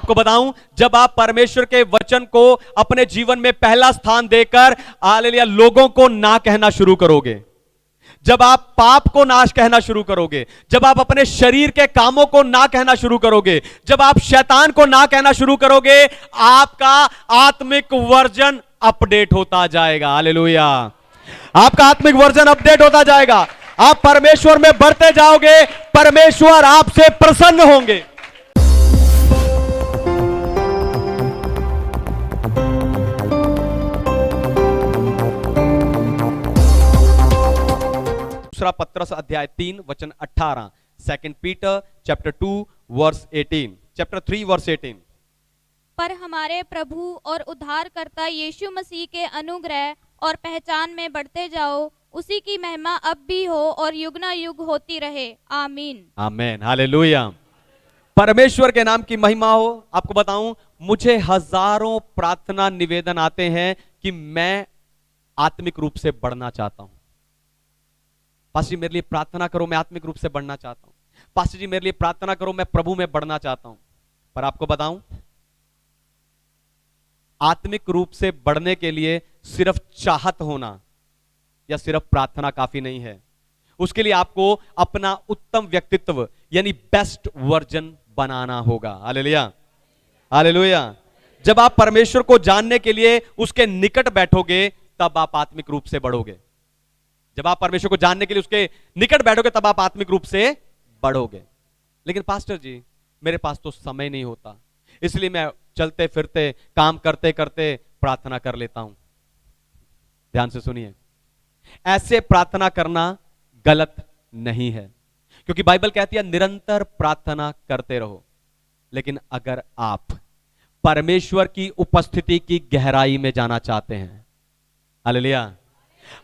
आपको बताऊं, जब आप परमेश्वर के वचन को अपने जीवन में पहला स्थान देकर हालेलुया लोगों को ना कहना शुरू करोगे, जब आप पाप को नाश कहना शुरू करोगे, जब आप अपने शरीर के कामों को ना कहना शुरू करोगे, जब आप शैतान को ना कहना शुरू करोगे, आपका आत्मिक वर्जन अपडेट होता जाएगा। हालेलुया, आपका आत्मिक वर्जन अपडेट होता जाएगा। आप परमेश्वर में बढ़ते जाओगे, परमेश्वर आपसे प्रसन्न होंगे। दूसरा पत्रस अध्याय 3 वचन 18, 2 Peter chapter 2 verse 18, chapter 3 verse 18। पर हमारे प्रभु और उद्धारकर्ता यीशु मसीह के अनुग्रह और पहचान में बढ़ते जाओ, उसी की महिमा अब भी हो और युग न युग होती रहे। आमीन, आमीन, हालेलुया। परमेश्वर के नाम की महिमा हो। आपको बताऊं, मुझे हजारों प्रार्थना निवेदन आते हैं कि मैं आत्मिक रूप से बढ़ना चाहता हूं। पास्टर जी मेरे लिए प्रार्थना करो, मैं आत्मिक रूप से बढ़ना चाहता हूं। पास्टर जी मेरे लिए प्रार्थना करो, मैं प्रभु में बढ़ना चाहता हूं। पर आपको बताऊं, आत्मिक रूप से बढ़ने के लिए सिर्फ चाहत होना या सिर्फ प्रार्थना काफी नहीं है। उसके लिए आपको अपना उत्तम व्यक्तित्व यानी बेस्ट वर्जन बनाना होगा। Hallelujah, hallelujah. जब आप परमेश्वर को जानने के लिए उसके निकट बैठोगे, तब आप आत्मिक रूप से बढ़ोगे। जब आप परमेश्वर को जानने के लिए उसके निकट बैठोगे, तब आप आत्मिक रूप से बढ़ोगे। लेकिन पास्टर जी मेरे पास तो समय नहीं होता, इसलिए मैं चलते फिरते काम करते करते प्रार्थना कर लेता हूं। ध्यान से सुनिए, ऐसे प्रार्थना करना गलत नहीं है, क्योंकि बाइबल कहती है निरंतर प्रार्थना करते रहो। लेकिन अगर आप परमेश्वर की उपस्थिति की गहराई में जाना चाहते हैं, हालेलुया,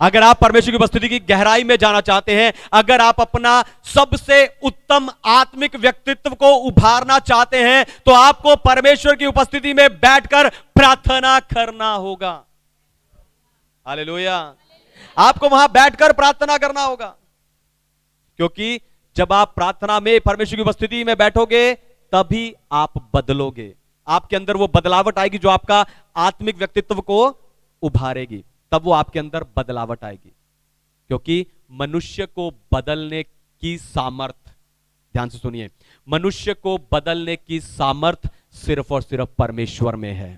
अगर आप परमेश्वर की उपस्थिति की गहराई में जाना चाहते हैं, अगर आप अपना सबसे उत्तम आत्मिक व्यक्तित्व को उभारना चाहते हैं, तो आपको परमेश्वर की उपस्थिति में बैठकर प्रार्थना करना होगा। हालेलुया, आपको वहां बैठकर प्रार्थना करना होगा, क्योंकि जब आप प्रार्थना में परमेश्वर की उपस्थिति में बैठोगे, तभी आप बदलोगे। आपके अंदर वो बदलावट आएगी जो आपका आत्मिक व्यक्तित्व को उभारेगी। तब वो आपके अंदर बदलावट आएगी, क्योंकि मनुष्य को बदलने की सामर्थ, ध्यान से सुनिए, मनुष्य को बदलने की सामर्थ सिर्फ और सिर्फ परमेश्वर में है।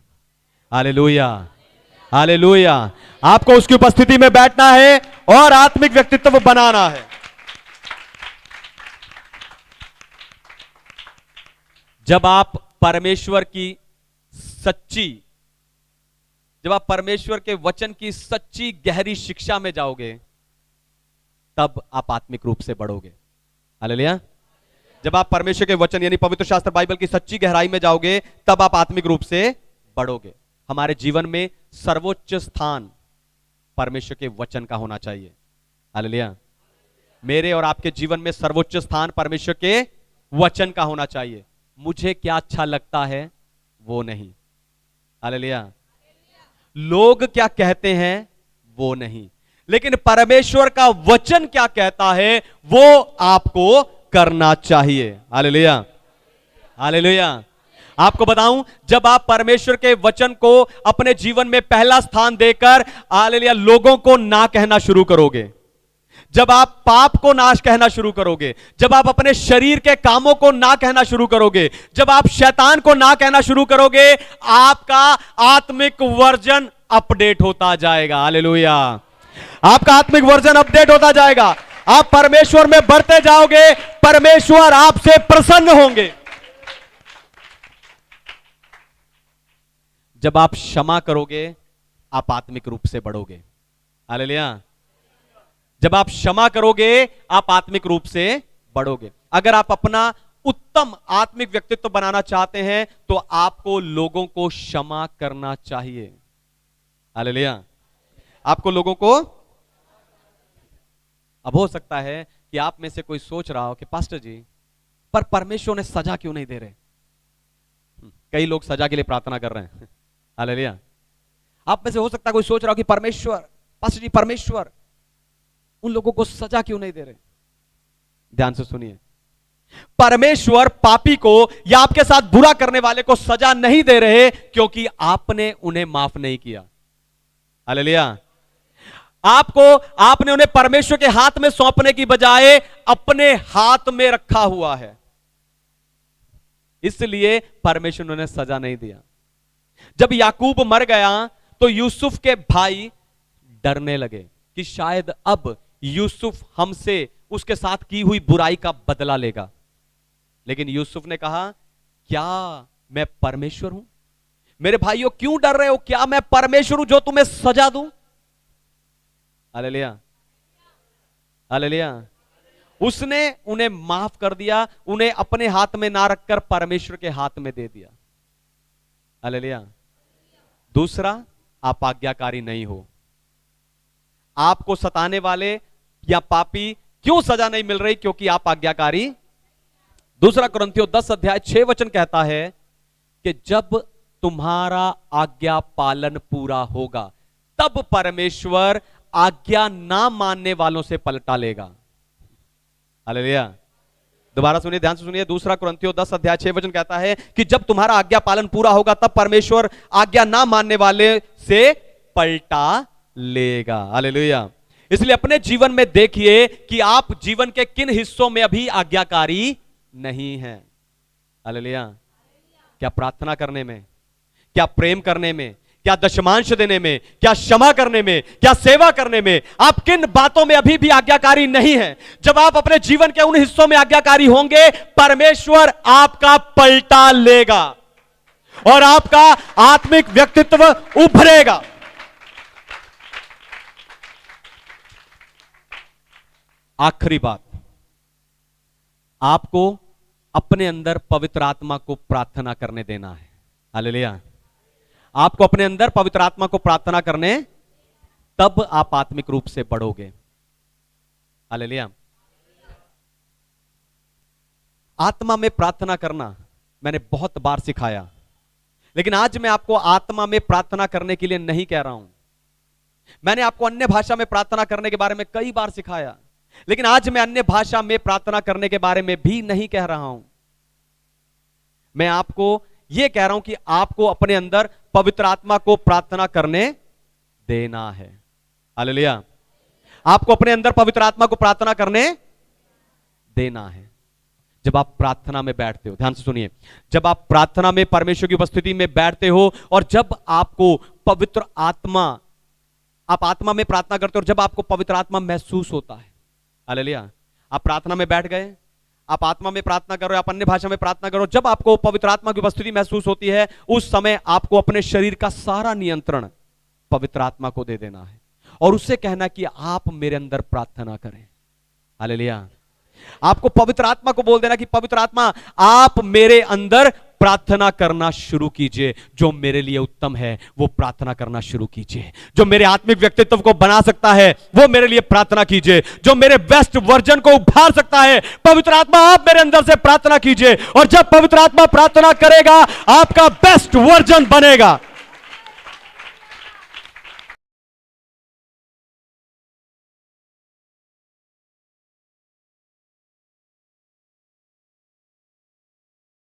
Hallelujah, hallelujah. आपको उसकी उपस्थिति में बैठना है और आत्मिक व्यक्तित्व बनाना है। जब आप परमेश्वर की सच्ची, जब आप परमेश्वर के वचन की सच्ची गहरी शिक्षा में जाओगे, तब आप आत्मिक रूप से बढ़ोगे। हालेलुया। जब आप परमेश्वर के वचन यानी पवित्र शास्त्र बाइबल की सच्ची गहराई में जाओगे, तब आप आत्मिक रूप से बढ़ोगे। हमारे जीवन में सर्वोच्च स्थान परमेश्वर के वचन का होना चाहिए। हालेलुया। मेरे और आपके जीवन में सर्वोच्च स्थान परमेश्वर के वचन का होना चाहिए। मुझे क्या अच्छा लगता है वो नहीं, हालेलुया, लोग क्या कहते हैं वो नहीं, लेकिन परमेश्वर का वचन क्या कहता है वो आपको करना चाहिए। Hallelujah, hallelujah. आपको बताऊं, जब आप परमेश्वर के वचन को अपने जीवन में पहला स्थान देकर हालेलुया लोगों को ना कहना शुरू करोगे, जब आप पाप को नाश कहना शुरू करोगे, जब आप अपने शरीर के कामों को ना कहना शुरू करोगे, जब आप शैतान को ना कहना शुरू करोगे, आपका आत्मिक वर्जन अपडेट होता जाएगा। हालेलुया, आपका आत्मिक वर्जन अपडेट होता जाएगा। आप परमेश्वर में बढ़ते जाओगे, परमेश्वर आपसे प्रसन्न होंगे। जब आप क्षमा करोगे, आप आत्मिक रूप से बढ़ोगे। हालेलुया। जब आप क्षमा करोगे, आप आत्मिक रूप से बढ़ोगे। अगर आप अपना उत्तम आत्मिक व्यक्तित्व बनाना चाहते हैं, तो आपको लोगों को क्षमा करना चाहिए। हालेलुया। आपको लोगों को, अब हो सकता है कि आप में से कोई सोच रहा हो कि पास्टर जी, पर परमेश्वर ने सजा क्यों नहीं दे रहे? कई लोग सजा के लिए प्रार्थना कर रहे हैं। हालेलुया। आप में से हो सकता है कोई सोच रहा हो कि परमेश्वर, पास्टर जी परमेश्वर उन लोगों को सजा क्यों नहीं दे रहे? ध्यान से सुनिए, परमेश्वर पापी को या आपके साथ बुरा करने वाले को सजा नहीं दे रहे क्योंकि आपने उन्हें माफ नहीं किया। हालेलुया। आपने उन्हें परमेश्वर के हाथ में सौंपने की बजाय अपने हाथ में रखा हुआ है, इसलिए परमेश्वर ने उन्हें सजा नहीं दिया। जब याकूब मर गया तो यूसुफ के भाई डरने लगे कि शायद अब यूसुफ हमसे उसके साथ की हुई बुराई का बदला लेगा। लेकिन यूसुफ ने कहा, क्या मैं परमेश्वर हूं? मेरे भाइयों क्यों डर रहे हो? क्या मैं परमेश्वर हूं जो तुम्हें सजा दूं? Hallelujah, hallelujah. उसने उन्हें माफ कर दिया, उन्हें अपने हाथ में ना रखकर परमेश्वर के हाथ में दे दिया। हालेलुया। दूसरा, आप आज्ञाकारी नहीं हो। आपको सताने वाले या पापी क्यों सजा नहीं मिल रही? क्योंकि आप आज्ञाकारी। दूसरा कुरिन्थियों 10 अध्याय 6 वचन कहता है कि जब तुम्हारा आज्ञा पालन पूरा होगा तब परमेश्वर आज्ञा ना मानने वालों से पलटा लेगा। हालेलुया। दोबारा सुनिए, ध्यान से सुनिए। दूसरा कुरिन्थियों 10 अध्याय 6 वचन कहता है कि जब तुम्हारा आज्ञा पालन पूरा होगा तब परमेश्वर आज्ञा ना मानने वाले से पलटा लेगा। हालेलुया। इसलिए अपने जीवन में देखिए कि आप जीवन के किन हिस्सों में अभी आज्ञाकारी नहीं हैं। हालेलुया। क्या प्रार्थना करने में, क्या प्रेम करने में, क्या दशमांश देने में, क्या क्षमा करने में, क्या सेवा करने में, आप किन बातों में अभी भी आज्ञाकारी नहीं हैं? जब आप अपने जीवन के उन हिस्सों में आज्ञाकारी होंगे, परमेश्वर आपका पलटा लेगा और आपका आत्मिक व्यक्तित्व उभरेगा। आखिरी बात, आपको अपने अंदर पवित्र आत्मा को प्रार्थना करने देना है। हालेलुया। आपको अपने अंदर पवित्र आत्मा को प्रार्थना करने, तब आप आत्मिक रूप से बढ़ोगे। हालेलुया। आत्मा में प्रार्थना करना मैंने बहुत बार सिखाया, लेकिन आज मैं आपको आत्मा में प्रार्थना करने के लिए नहीं कह रहा हूं। मैंने आपको अन्य भाषा में प्रार्थना करने के बारे में कई बार सिखाया, लेकिन आज मैं अन्य भाषा में प्रार्थना करने के बारे में भी नहीं कह रहा हूं। मैं आपको यह कह रहा हूं कि आपको अपने अंदर पवित्र आत्मा को प्रार्थना करने देना है। हालेलुया। आपको अपने अंदर पवित्र आत्मा को प्रार्थना करने देना है। जब आप प्रार्थना में बैठते हो, ध्यान से सुनिए, जब आप प्रार्थना में परमेश्वर की उपस्थिति में बैठते हो और जब आपको पवित्र आत्मा, आप आत्मा में प्रार्थना करते हो और जब आपको पवित्र आत्मा महसूस होता है। हालेलुया। आप प्रार्थना में बैठ गए, आप आत्मा में प्रार्थना कर रहे हो, आप अन्य भाषा में प्रार्थना करो, जब आपको पवित्र आत्मा की उपस्थिति महसूस होती है, उस समय आपको अपने शरीर का सारा नियंत्रण पवित्र आत्मा को दे देना है और उससे कहना कि आप मेरे अंदर प्रार्थना करें। हालेलुया। आपको पवित्र आत्मा को बोल देना कि पवित्र आत्मा आप मेरे अंदर प्रार्थना करना शुरू कीजिए। जो मेरे लिए उत्तम है वो प्रार्थना करना शुरू कीजिए। जो मेरे आत्मिक व्यक्तित्व को बना सकता है वो मेरे लिए प्रार्थना कीजिए। जो मेरे बेस्ट वर्जन को उभार सकता है, पवित्र आत्मा आप मेरे अंदर से प्रार्थना कीजिए। और जब पवित्र आत्मा प्रार्थना करेगा, आपका बेस्ट वर्जन बनेगा।